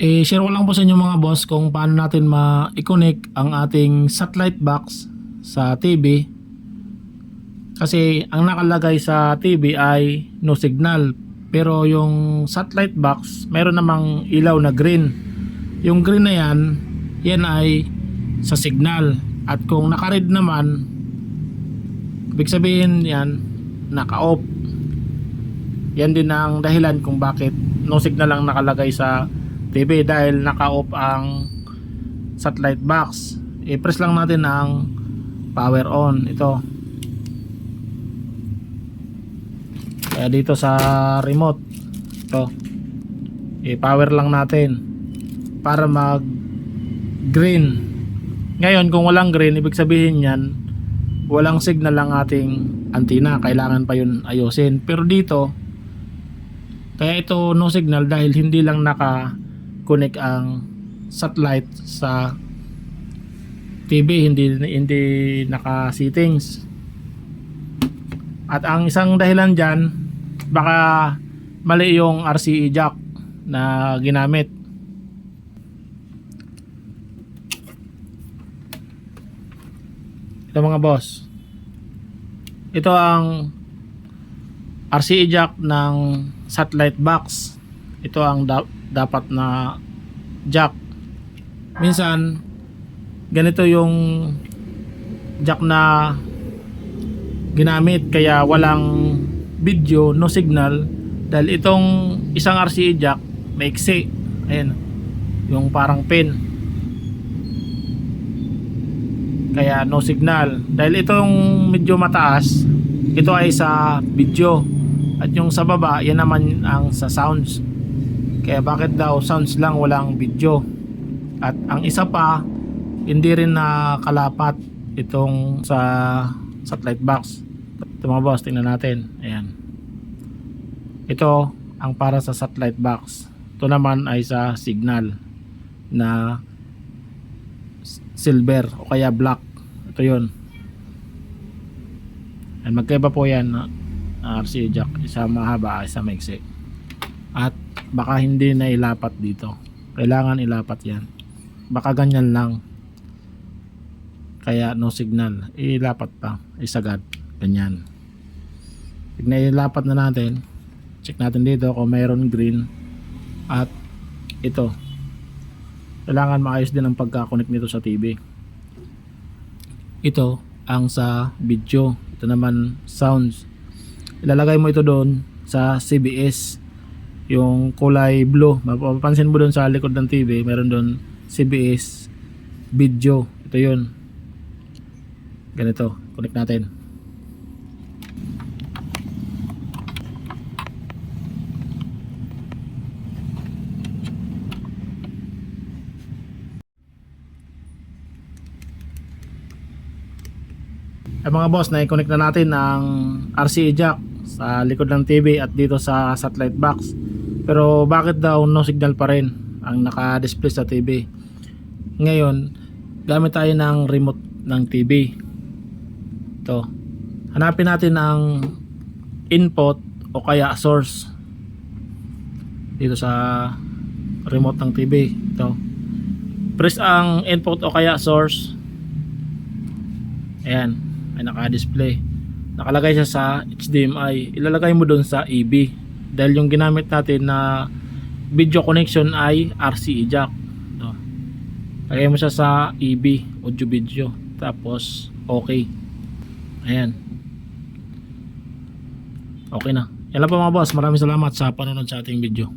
Share ko lang po sa inyo mga boss kung paano natin ma-connect ang ating satellite box sa TV. Kasi ang nakalagay sa TV ay no signal. Pero yung satellite box, mayroon namang ilaw na green. Yung green na yan ay sa signal. At kung naka-red naman, ibig sabihin yan, naka-off. Yan din ang dahilan kung bakit no signal lang nakalagay sa TV, dahil naka-off ang satellite box. I-press lang natin ang power on. Ito. Kaya dito sa remote, ito, i-power lang natin para mag green. Ngayon kung walang green, ibig sabihin yan walang signal ang ating antenna, kailangan pa yun ayusin. Pero dito, kaya ito no signal dahil hindi lang naka-connect ang satellite sa TV, hindi naka-settings. At ang isang dahilan dyan, baka mali yung RCA jack na ginamit. Ito mga boss, ito ang RCA jack ng satellite box. Ito ang dapat na jack. Minsan ganito yung jack na ginamit, kaya walang video, no signal, dahil itong isang RCA jack maiksi. Ayan, yung parang pin, kaya no signal. Dahil itong medyo mataas, ito ay sa video, at yung sa baba, yan naman ang sa sounds. Kaya bakit daw sounds lang, walang video? At ang isa pa, hindi rin nakalapat itong sa satellite box. Ito mga boss, tingnan natin. Ayan, ito ang para sa satellite box. Ito naman ay sa signal na silver o kaya black. Ito yun. And magkaiba po yan na RCA jack, isa mahaba, isa maiksi. At baka hindi na ilapat dito, kailangan ilapat yan. Baka ganyan lang, kaya no signal, ilapat pa, isagad ganyan. Ilapat na natin, check natin dito kung mayroon green. At ito, kailangan maayos din ang pagka-connect nito sa TV. Ito ang sa video, ito naman sounds. Ilalagay mo ito doon sa CBS, yung kulay blue. Mapapansin mo doon sa likod ng TV, meron doon CBS video. Ito yun, ganito, connect natin. Ay mga boss, na-connect na natin ang RCA jack sa likod ng TV at dito sa satellite box. Pero bakit daw no signal pa rin ang naka-display sa TV? Ngayon, gamit tayo ng remote ng TV. Ito, hanapin natin ang input o kaya source dito sa remote ng TV. Ito, press ang input o kaya source. Ayan, ay naka-display. Nakalagay siya sa HDMI. Ilalagay mo doon sa EB, dahil yung ginamit natin na video connection ay RCA jack. Ito, lagay mo siya sa EB, audio video, tapos okay. Ayan, okay na. Yan lang po mga boss, maraming salamat sa panonood sa ating video.